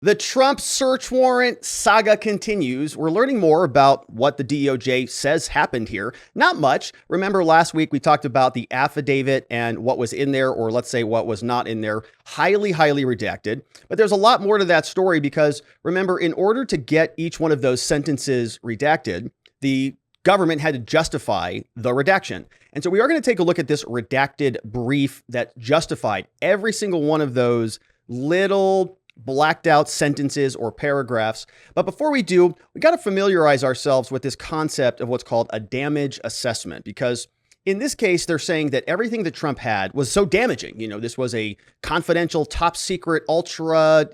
The Trump search warrant saga continues. We're learning more about what the DOJ says happened here. Not much. Remember last week we talked about the affidavit and what was in there, or let's say what was not in there. Highly, highly redacted. But there's a lot more to that story because remember, in order to get each one of those sentences redacted, the government had to justify the redaction. And so we are going to take a look at this redacted brief that justified every single one of those little blacked out sentences or paragraphs. But before we do, we got to familiarize ourselves with this concept of what's called a damage assessment, because in this case, they're saying that everything that Trump had was so damaging. This was a confidential, top secret, ultra,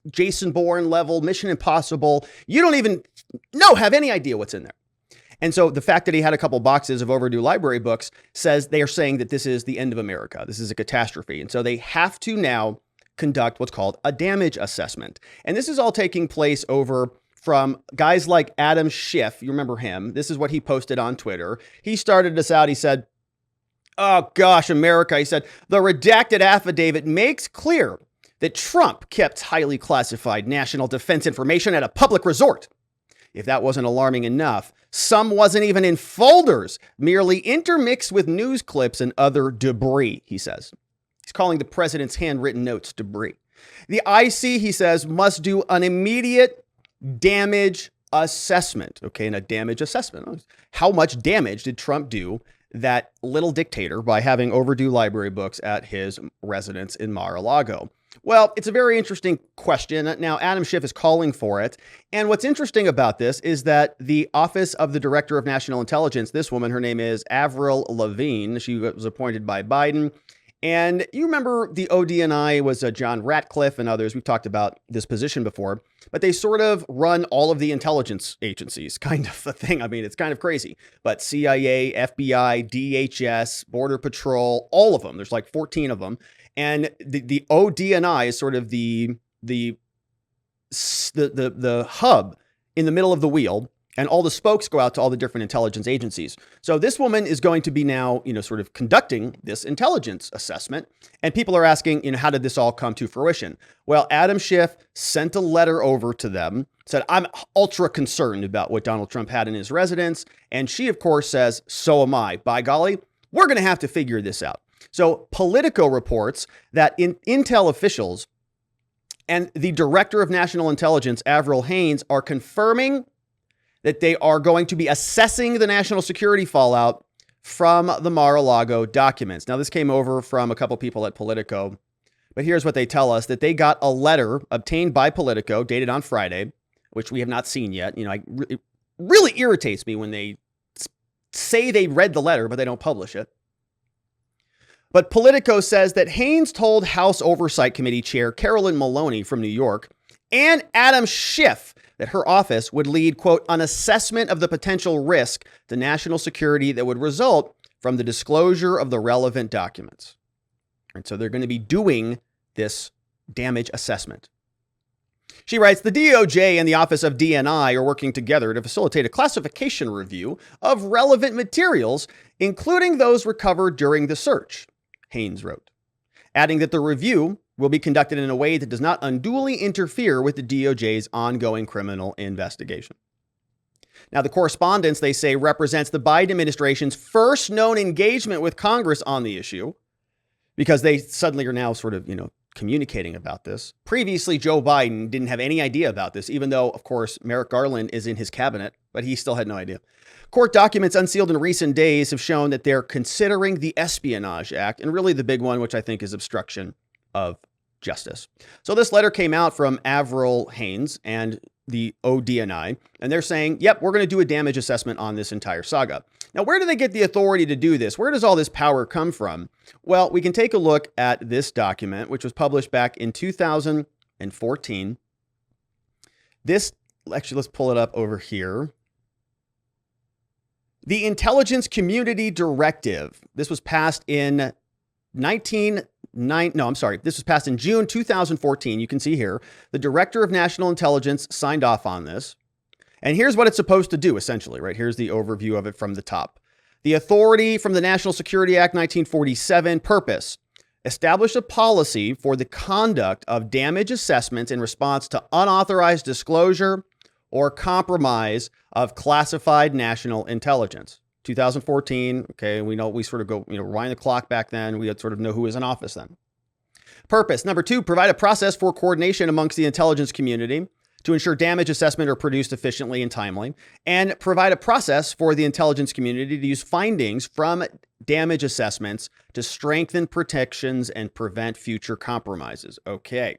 Jason Bourne level, Mission Impossible. You don't even have any idea what's in there. And so the fact that he had a couple boxes of overdue library books says they are saying that this is the end of America. This is a catastrophe. And so they have to now conduct what's called a damage assessment. And this is all taking place over from guys like Adam Schiff. You remember him. This is what he posted on Twitter. He started this out. He said, "Oh gosh, America." He said, "The redacted affidavit makes clear that Trump kept highly classified national defense information at a public resort. If that wasn't alarming enough, some wasn't even in folders, merely intermixed with news clips and other debris," he says. He's calling the president's handwritten notes debris. The IC, he says, must do an immediate damage assessment. Okay, and a damage assessment. How much damage did Trump do, that little dictator, by having overdue library books at his residence in Mar-a-Lago? Well, it's a very interesting question. Now, Adam Schiff is calling for it. And what's interesting about this is that the Office of the Director of National Intelligence, this woman, her name is Avril Lavigne. She was appointed by Biden. And you remember the ODNI was John Ratcliffe and others. We've talked about this position before, but they sort of run all of the intelligence agencies, kind of a thing. I mean, it's kind of crazy, but CIA, FBI, DHS, Border Patrol, all of them. There's like 14 of them. And the ODNI is sort of the hub in the middle of the wheel, and all the spokes go out to all the different intelligence agencies. So this woman is going to be now, sort of conducting this intelligence assessment. And people are asking, how did this all come to fruition? Well, Adam Schiff sent a letter over to them, said, "I'm ultra concerned about what Donald Trump had in his residence." And she, of course, says, "So am I. By golly, we're going to have to figure this out." So Politico reports that Intel officials and the Director of National Intelligence, Avril Haines, are confirming that they are going to be assessing the national security fallout from the Mar-a-Lago documents. Now, this came over from a couple people at Politico, but here's what they tell us, that they got a letter obtained by Politico dated on Friday, which we have not seen yet. It really irritates me when they say they read the letter, but they don't publish it. But Politico says that Haines told House Oversight Committee Chair Carolyn Maloney from New York and Adam Schiff that her office would lead, quote, "an assessment of the potential risk to national security that would result from the disclosure of the relevant documents." And so they're going to be doing this damage assessment. She writes, "The DOJ and the Office of DNI are working together to facilitate a classification review of relevant materials, including those recovered during the search," Haines wrote, adding that the review will be conducted in a way that does not unduly interfere with the DOJ's ongoing criminal investigation. Now, the correspondence, they say, represents the Biden administration's first known engagement with Congress on the issue, because they suddenly are now sort of, communicating about this. Previously, Joe Biden didn't have any idea about this, even though, of course, Merrick Garland is in his cabinet, but he still had no idea. Court documents unsealed in recent days have shown that they're considering the Espionage Act, and really the big one, which I think is obstruction of justice. So this letter came out from Avril Haines and the ODNI, and they're saying, yep, we're going to do a damage assessment on this entire saga. Now, where do they get the authority to do this? Where does all this power come from? Well, we can take a look at this document, which was published back in 2014. Actually, let's pull it up over here. The Intelligence Community Directive. This was passed in this was passed in June 2014. You can see here, the Director of National Intelligence signed off on this. And here's what it's supposed to do, essentially, right? Here's the overview of it from the top. The authority from the National Security Act 1947, purpose, establish a policy for the conduct of damage assessments in response to unauthorized disclosure or compromise of classified national intelligence. 2014, okay, we know we sort of go, rewind the clock back then. We sort of know who was in office then. Purpose. Number 2, provide a process for coordination amongst the intelligence community to ensure damage assessment are produced efficiently and timely, and provide a process for the intelligence community to use findings from damage assessments to strengthen protections and prevent future compromises. Okay.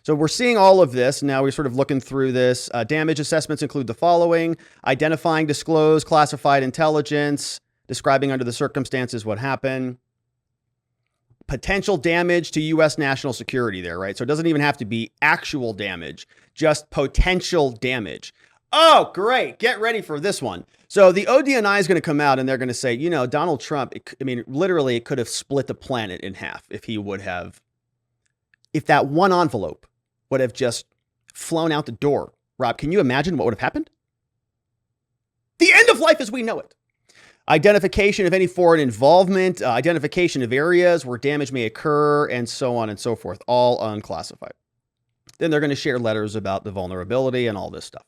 So we're seeing all of this. Now we're sort of looking through this. Damage assessments include the following: identifying, disclose, classified intelligence, describing under the circumstances what happened, potential damage to U.S. national security there, right? So it doesn't even have to be actual damage, just potential damage. Oh, great. Get ready for this one. So the ODNI is going to come out and they're going to say, Donald Trump, literally it could have split the planet in half if that one envelope would have just flown out the door. Rob, can you imagine what would have happened? The end of life as we know it. Identification of any foreign involvement, identification of areas where damage may occur, and so on and so forth, all unclassified. Then they're going to share letters about the vulnerability and all this stuff.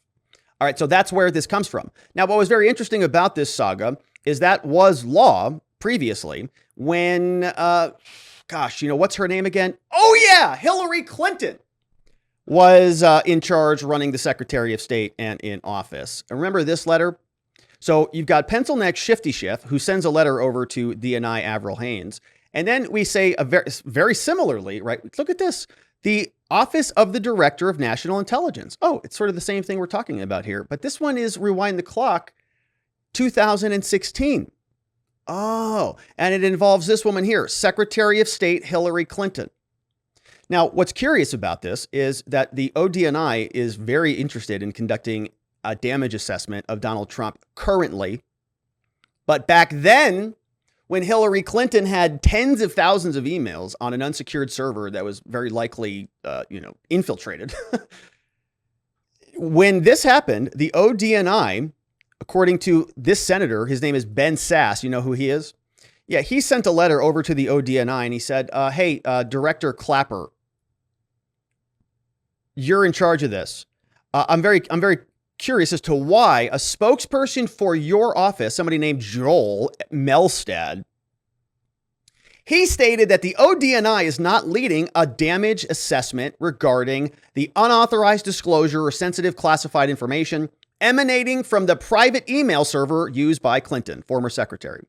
All right, so that's where this comes from. Now, what was very interesting about this saga is that was law previously when, what's her name again? Oh, yeah, Hillary Clinton was in charge running the Secretary of State and in office. Remember this letter? So you've got pencil neck Shifty Schiff, who sends a letter over to DNI Avril Haines. And then we say very similarly, right? Look at this. The Office of the Director of National Intelligence. Oh, it's sort of the same thing we're talking about here. But this one is rewind the clock, 2016. Oh, and it involves this woman here, Secretary of State Hillary Clinton. Now, what's curious about this is that the ODNI is very interested in conducting a damage assessment of Donald Trump currently. But back then, when Hillary Clinton had tens of thousands of emails on an unsecured server that was very likely, infiltrated. When this happened, the ODNI, according to this senator, his name is Ben Sass. You know who he is? Yeah, he sent a letter over to the ODNI and he said, hey, Director Clapper, you're in charge of this. I'm very curious as to why a spokesperson for your office, somebody named Joel Melstad, he stated that the ODNI is not leading a damage assessment regarding the unauthorized disclosure or sensitive classified information emanating from the private email server used by Clinton, former secretary.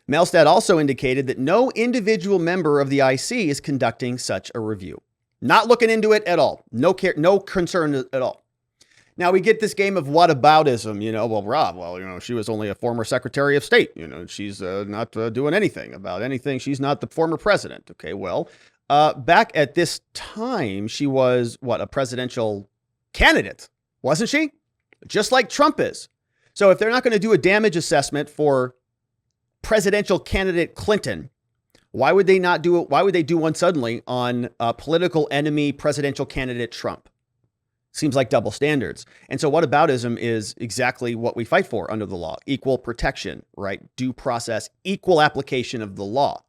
Melstad also indicated that no individual member of the IC is conducting such a review. Not looking into it at all. No care, no concern at all. Now we get this game of whataboutism, well, Rob, she was only a former Secretary of State. She's not doing anything about anything. She's not the former president. Okay, well, back at this time, she was a presidential candidate, wasn't she? Just like Trump is. So if they're not going to do a damage assessment for presidential candidate Clinton, why would they not do it? Why would they do one suddenly on political enemy presidential candidate Trump? Seems like double standards. And so whataboutism is exactly what we fight for under the law. Equal protection, right? Due process, equal application of the law.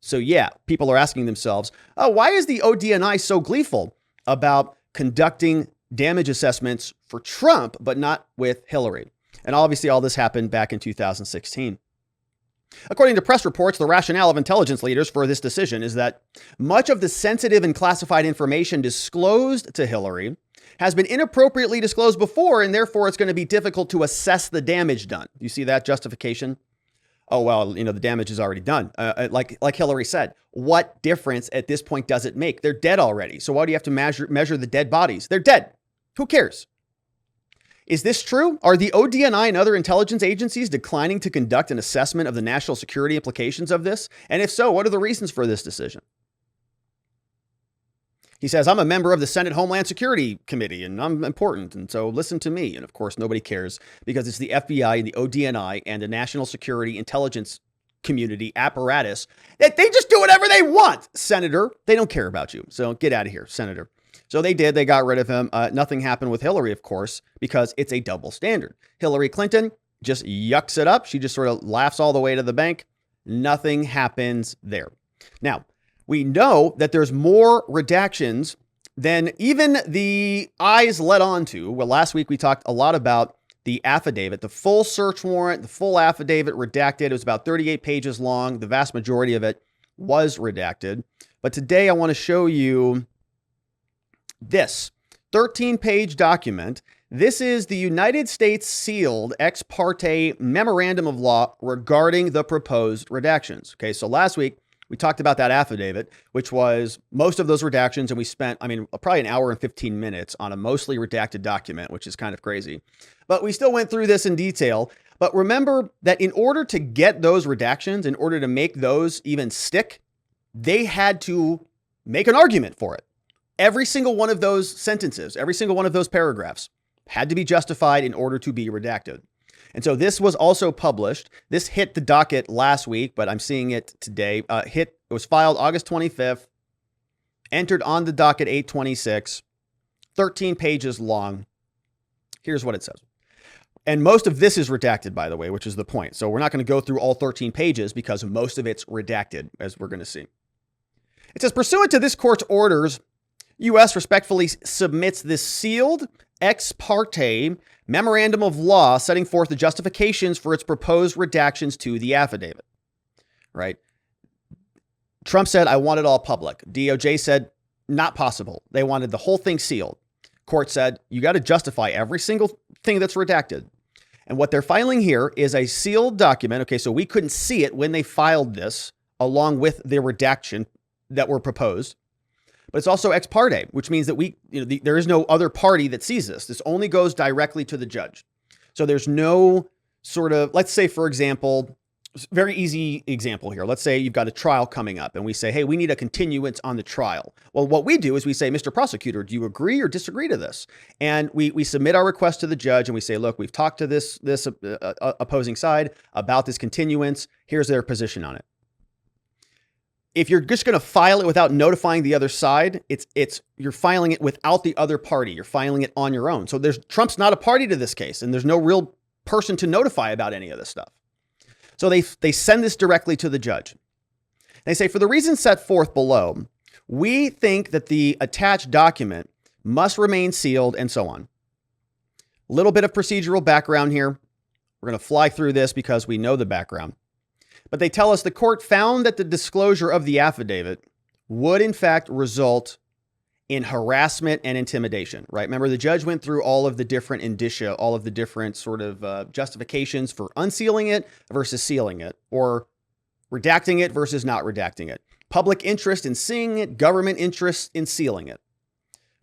So yeah, people are asking themselves, why is the ODNI so gleeful about conducting damage assessments for Trump, but not with Hillary? And obviously all this happened back in 2016. According to press reports, the rationale of intelligence leaders for this decision is that much of the sensitive and classified information disclosed to Hillary has been inappropriately disclosed before, and therefore it's going to be difficult to assess the damage done. You see that justification? Oh, well, the damage is already done. Like Hillary said, what difference at this point does it make? They're dead already. So why do you have to measure the dead bodies? They're dead. Who cares? Is this true? Are the ODNI and other intelligence agencies declining to conduct an assessment of the national security implications of this? And if so, what are the reasons for this decision? He says, I'm a member of the Senate Homeland Security Committee and I'm important. And so listen to me. And of course, nobody cares because it's the FBI and the ODNI and the national security intelligence community apparatus that they just do whatever they want. Senator, they don't care about you. So get out of here, Senator. So they did. They got rid of him. Nothing happened with Hillary, of course, because it's a double standard. Hillary Clinton just yucks it up. She just sort of laughs all the way to the bank. Nothing happens there. Now, we know that there's more redactions than even the eyes led on to. Well, last week we talked a lot about the affidavit, the full search warrant, the full affidavit redacted. It was about 38 pages long. The vast majority of it was redacted. But today I want to show you this 13-page document. This is the United States sealed ex parte memorandum of law regarding the proposed redactions. Okay, so last week we talked about that affidavit, which was most of those redactions, and we spent, probably an hour and 15 minutes on a mostly redacted document, which is kind of crazy. But we still went through this in detail. But remember that in order to get those redactions, in order to make those even stick, they had to make an argument for it. Every single one of those sentences, every single one of those paragraphs had to be justified in order to be redacted. And so this was also published. This hit the docket last week, but I'm seeing it today. It was filed August 25th, entered on the docket 8/26, 13 pages long. Here's what it says. And most of this is redacted, by the way, which is the point. So we're not going to go through all 13 pages because most of it's redacted, as we're going to see. It says, pursuant to this court's orders, U.S. respectfully submits this sealed ex parte memorandum of law setting forth the justifications for its proposed redactions to the affidavit. Right? Trump said, I want it all public. DOJ said, not possible. They wanted the whole thing sealed. Court said, you got to justify every single thing that's redacted. And what they're filing here is a sealed document. Okay, so we couldn't see it when they filed this along with the redaction that were proposed. But it's also ex parte, which means that there is no other party that sees this. This only goes directly to the judge. So there's no sort of, let's say, for example, very easy example here. Let's say you've got a trial coming up and we say, hey, we need a continuance on the trial. Well, what we do is we say, Mr. Prosecutor, do you agree or disagree to this? And we submit our request to the judge and we say, look, we've talked to this opposing side about this continuance. Here's their position on it. If you're just going to file it without notifying the other side, you're filing it without the other party. You're filing it on your own. So Trump's not a party to this case, and there's no real person to notify about any of this stuff. So they send this directly to the judge. They say, for the reasons set forth below, we think that the attached document must remain sealed and so on. A little bit of procedural background here. We're going to fly through this because we know the background. But they tell us the court found that the disclosure of the affidavit would in fact result in harassment and intimidation, right? Remember, the judge went through all of the different indicia, all of the different sort of justifications for unsealing it versus sealing it, or redacting it versus not redacting it. Public interest in seeing it, government interest in sealing it.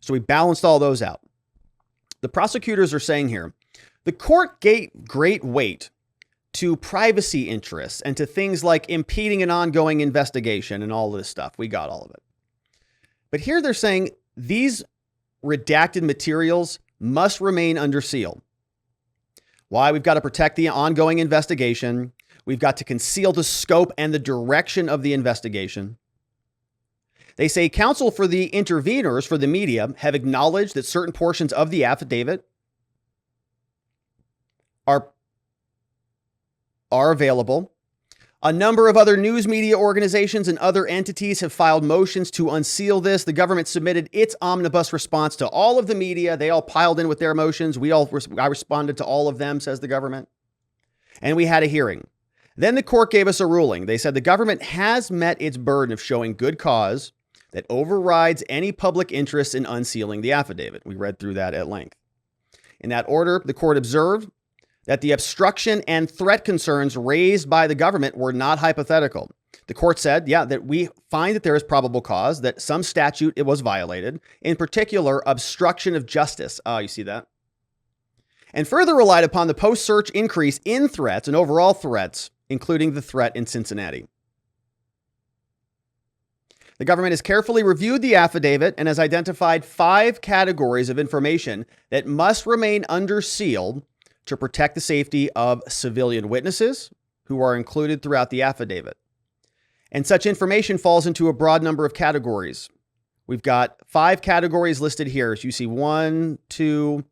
So we balanced all those out. The prosecutors are saying here, the court gave great weight to privacy interests and to things like impeding an ongoing investigation and all this stuff. We got all of it. But here they're saying these redacted materials must remain under seal. Why? We've got to protect the ongoing investigation. We've got to conceal the scope and the direction of the investigation. They say counsel for the interveners for the media have acknowledged that certain portions of the affidavit are available. A number of other news media organizations and other entities have filed motions to unseal this. The government submitted its omnibus response to all of the media. They all piled in with their motions. I responded to all of them, says the government. And we had a hearing. Then the court gave us a ruling. They said the government has met its burden of showing good cause that overrides any public interest in unsealing the affidavit. We read through that at length. In that order, the court observed that the obstruction and threat concerns raised by the government were not hypothetical. The court said, that we find that there is probable cause that some statute it was violated, in particular, obstruction of justice. You see that? And further relied upon the post-search increase in threats and overall threats, including the threat in Cincinnati. The government has carefully reviewed the affidavit and has identified 5 categories of information that must remain under seal to protect the safety of civilian witnesses who are included throughout the affidavit. And such information falls into a broad number of categories. We've got 5 categories listed here. As you see, 1, 2,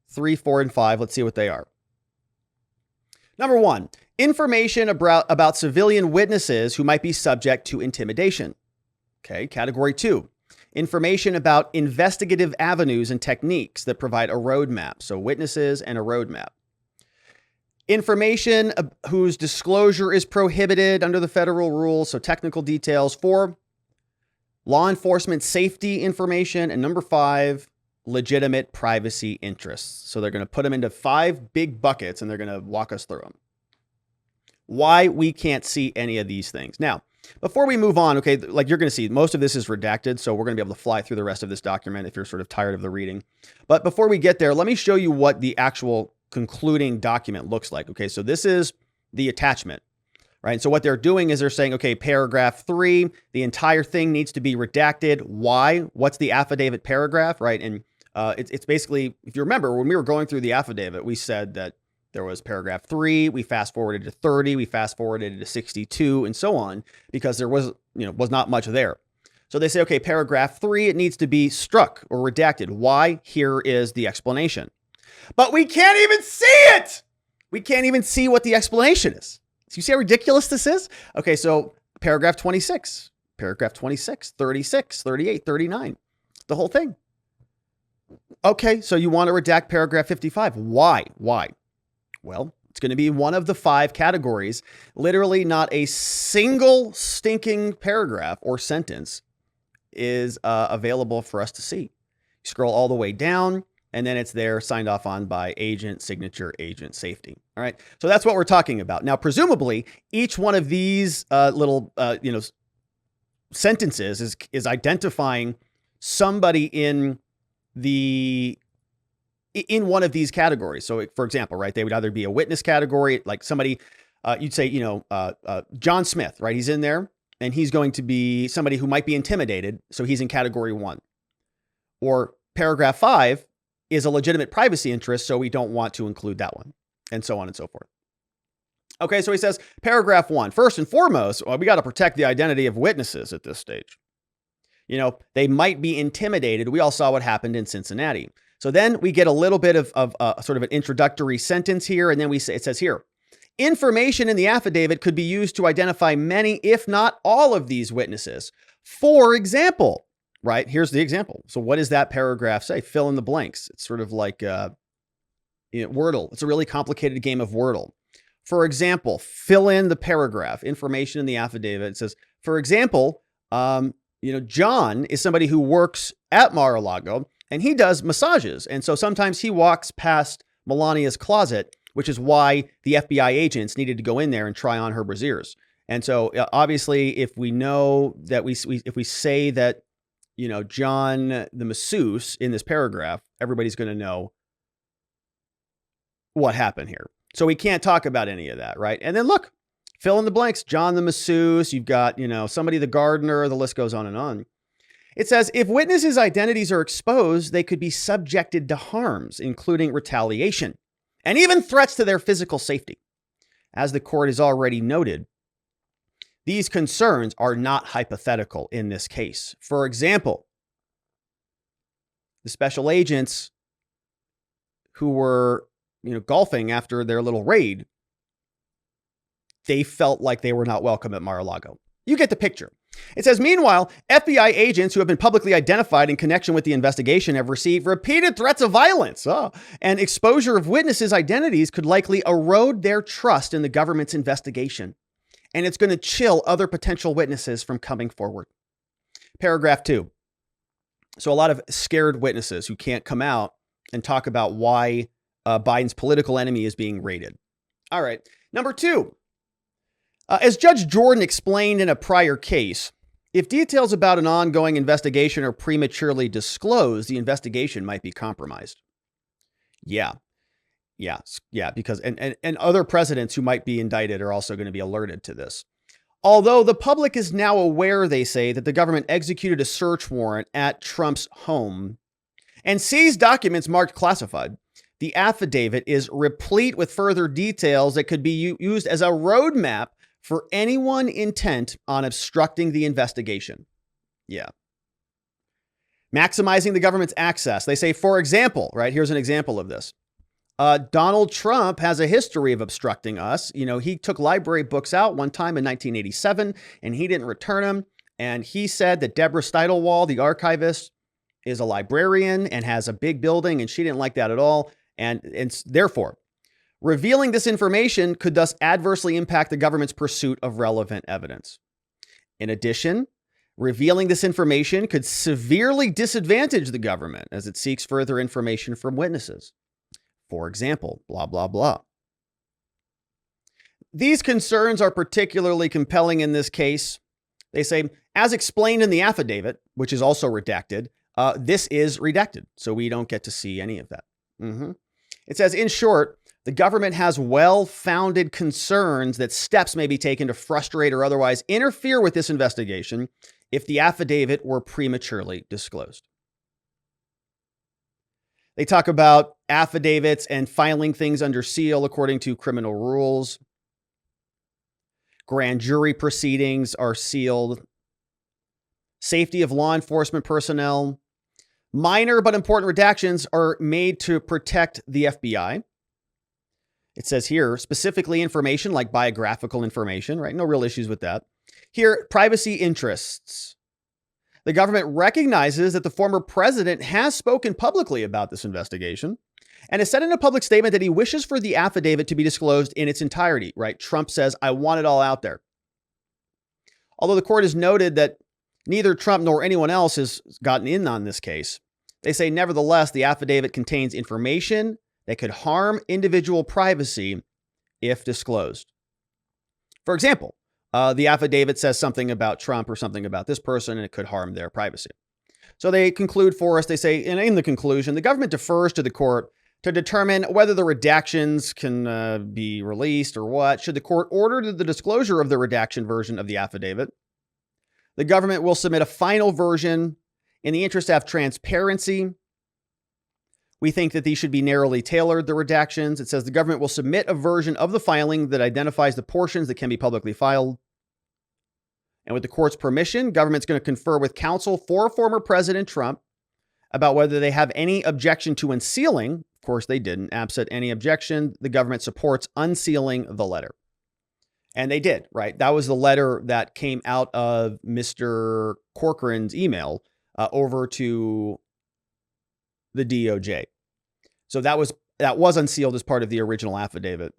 3, 4, and 5. Let's see what they are. Number one, information about civilian witnesses who might be subject to intimidation. Okay, category two, information about investigative avenues and techniques that provide a roadmap. So witnesses and a roadmap. Information whose disclosure is prohibited under the federal rules. So technical details. 4, law enforcement safety information. And number 5, legitimate privacy interests. So they're going to put them into 5 big buckets and they're going to walk us through them. Why we can't see any of these things. Now, before we move on, okay, like you're going to see, most of this is redacted, so we're going to be able to fly through the rest of this document if you're sort of tired of the reading. But before we get there, let me show you what the actual concluding document looks like. Okay, so this is the attachment, right? So what they're doing is they're saying, okay, paragraph 3, the entire thing needs to be redacted. Why? What's the affidavit paragraph, right? And it's basically, if you remember, when we were going through the affidavit, we said that there was paragraph 3, we fast forwarded to 30, we fast forwarded to 62, and so on, because there was not much there. So they say, okay, paragraph 3, it needs to be struck or redacted. Why? Here is the explanation. But we can't even see it. We can't even see what the explanation is. So you see how ridiculous this is? Okay, so paragraph 26, 36, 38, 39, the whole thing. Okay, so you want to redact paragraph 55. Why? Well, it's going to be one of the 5 categories. Literally not a single stinking paragraph or sentence is available for us to see. You scroll all the way down, and then it's there signed off on by agent, signature, agent, safety. All right. So that's what we're talking about. Now, presumably, each one of these little sentences is identifying somebody in one of these categories. So, for example, right, they would either be a witness category, like somebody, you'd say, John Smith, right? He's in there and he's going to be somebody who might be intimidated. So he's in category 1. Or paragraph 5 is a legitimate privacy interest. So we don't want to include that one, and so on and so forth. Okay. So he says paragraph 1, first and foremost, we got to protect the identity of witnesses at this stage. They might be intimidated. We all saw what happened in Cincinnati. So then we get a little bit of sort of an introductory sentence here. And then it says here, information in the affidavit could be used to identify many, if not all of these witnesses. For example, right? Here's the example. So what does that paragraph say? Fill in the blanks. It's sort of like Wordle. It's a really complicated game of Wordle. For example, fill in the paragraph, information in the affidavit. It says, for example, John is somebody who works at Mar-a-Lago, and he does massages. And so sometimes he walks past Melania's closet, which is why the FBI agents needed to go in there and try on her brasiers. And so obviously, if we know that if we say that, John the masseuse in this paragraph, everybody's going to know what happened here. So we can't talk about any of that, right? And then look, fill in the blanks. John the masseuse, you've got, somebody the gardener, the list goes on and on. It says, if witnesses' identities are exposed, they could be subjected to harms, including retaliation and even threats to their physical safety. As the court has already noted, these concerns are not hypothetical in this case. For example, the special agents who were, golfing after their little raid, they felt like they were not welcome at Mar-a-Lago. You get the picture. It says, meanwhile, FBI agents who have been publicly identified in connection with the investigation have received repeated threats of violence. And exposure of witnesses' identities could likely erode their trust in the government's investigation. And it's going to chill other potential witnesses from coming forward. Paragraph 2. So a lot of scared witnesses who can't come out and talk about why Biden's political enemy is being raided. All right. Number 2. As Judge Jordan explained in a prior case, if details about an ongoing investigation are prematurely disclosed, the investigation might be compromised. Yeah, because and other presidents who might be indicted are also going to be alerted to this. Although the public is now aware, they say, that the government executed a search warrant at Trump's home and seized documents marked classified, the affidavit is replete with further details that could be used as a roadmap for anyone intent on obstructing the investigation. Yeah. Maximizing the government's access. They say, for example, right? Here's an example of this. Donald Trump has a history of obstructing us. He took library books out one time in 1987 and he didn't return them. And he said that Deborah Steidelwald, the archivist, is a librarian and has a big building, and she didn't like that at all. And therefore, revealing this information could thus adversely impact the government's pursuit of relevant evidence. In addition, revealing this information could severely disadvantage the government as it seeks further information from witnesses. For example, blah, blah, blah. These concerns are particularly compelling in this case. They say, as explained in the affidavit, which is also redacted, this is redacted, so we don't get to see any of that. It says, in short, the government has well-founded concerns that steps may be taken to frustrate or otherwise interfere with this investigation if the affidavit were prematurely disclosed. They talk about affidavits and filing things under seal according to criminal rules. Grand jury proceedings are sealed. Safety of law enforcement personnel. Minor but important redactions are made to protect the FBI. It says here, specifically information like biographical information, right? No real issues with that. Here, privacy interests. The government recognizes that the former president has spoken publicly about this investigation and has said in a public statement that he wishes for the affidavit to be disclosed in its entirety, right? Trump says, I want it all out there. Although the court has noted that neither Trump nor anyone else has gotten in on this case, they say, nevertheless, the affidavit contains information that could harm individual privacy if disclosed. For example, the affidavit says something about Trump or something about this person, and it could harm their privacy. So they conclude for us, they say, in the conclusion, the government defers to the court to determine whether the redactions can be released or what. Should the court order the disclosure of the redaction version of the affidavit, the government will submit a final version in the interest of transparency. We think that these should be narrowly tailored, the redactions. It says the government will submit a version of the filing that identifies the portions that can be publicly filed. And with the court's permission, government's going to confer with counsel for former President Trump about whether they have any objection to unsealing. Of course, they didn't. Absent any objection, the government supports unsealing the letter. And they did, right? That was the letter that came out of Mr. Corcoran's email over to the DOJ. So that was unsealed as part of the original affidavit.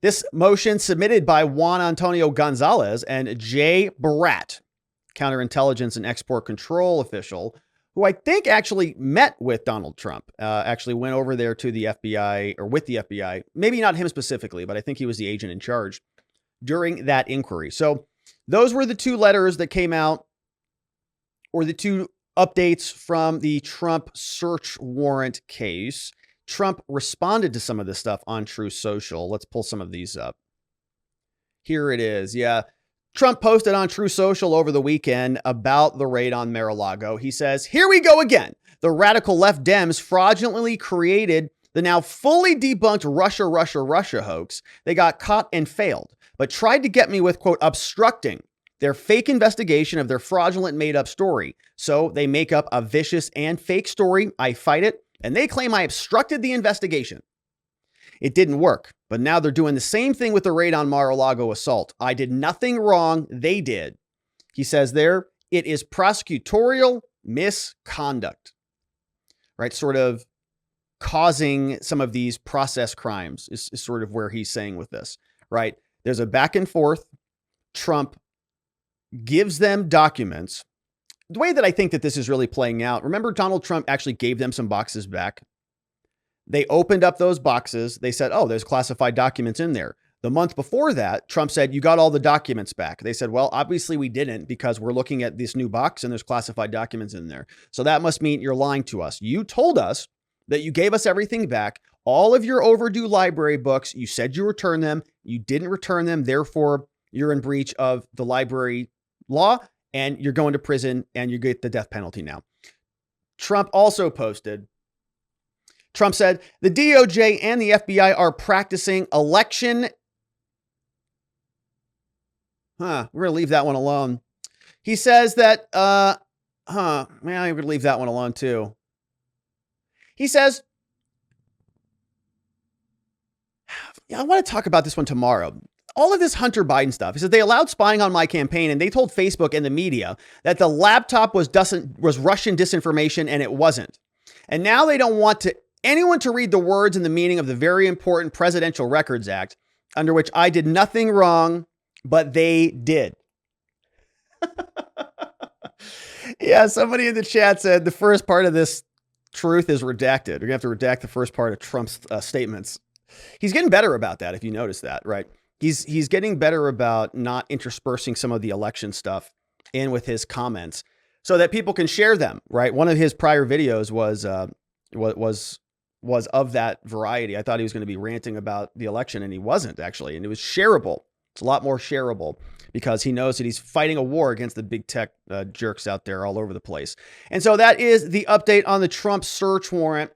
This motion submitted by Juan Antonio Gonzalez and Jay Barat, counterintelligence and export control official, who I think actually met with Donald Trump, actually went over there to the FBI or with the FBI, maybe not him specifically, but I think he was the agent in charge during that inquiry. So those were the two letters that came out, or the two updates from the Trump search warrant case. Trump responded to some of this stuff on Truth Social. Let's pull some of these up. Here it is. Yeah. Trump posted on Truth Social over the weekend about the raid on Mar-a-Lago. He says, here we go again. The radical left Dems fraudulently created the now fully debunked Russia hoax. They got caught and failed, but tried to get me with, quote, obstructing their fake investigation of their fraudulent made-up story. So they make up a vicious and fake story. I fight it, and they claim I obstructed the investigation. It didn't work, but now they're doing the same thing with the raid on Mar-a-Lago assault. I did nothing wrong. They did. He says there, it is prosecutorial misconduct, right? Sort of causing some of these process crimes is sort of where he's saying with this, right? There's a back and forth. Trump gives them documents. The way that I think that this is really playing out, remember Donald Trump actually gave them some boxes back. They opened up those boxes. They said, oh, there's classified documents in there. The month before that, Trump said, you got all the documents back. They said, well, obviously we didn't, because we're looking at this new box and there's classified documents in there. So that must mean you're lying to us. You told us that you gave us everything back. All of your overdue library books, you said you returned them. You didn't return them. Therefore, you're in breach of the library law and you're going to prison and you get the death penalty now. Trump also posted, Trump said, the DOJ and the FBI are practicing election. We're going to leave that one alone. He says that, I'm going to leave that one alone too. He says, Yeah, I want to talk about this one tomorrow. All of this Hunter Biden stuff. He said they allowed spying on my campaign, and they told Facebook and the media that the laptop was Russian disinformation, and it wasn't. And now they don't want anyone to read the words and the meaning of the very important Presidential Records Act, under which I did nothing wrong, but they did. Yeah, somebody in the chat said the first part of this truth is redacted. We're going to have to redact the first part of Trump's statements. He's getting better about that, if you notice that, right? He's getting better about not interspersing some of the election stuff in with his comments so that people can share them, right? One of his prior videos was of that variety. I thought he was going to be ranting about the election, and he wasn't actually, and it was shareable. It's a lot more shareable because he knows that he's fighting a war against the big tech jerks out there all over the place. And so that is the update on the Trump search warrant.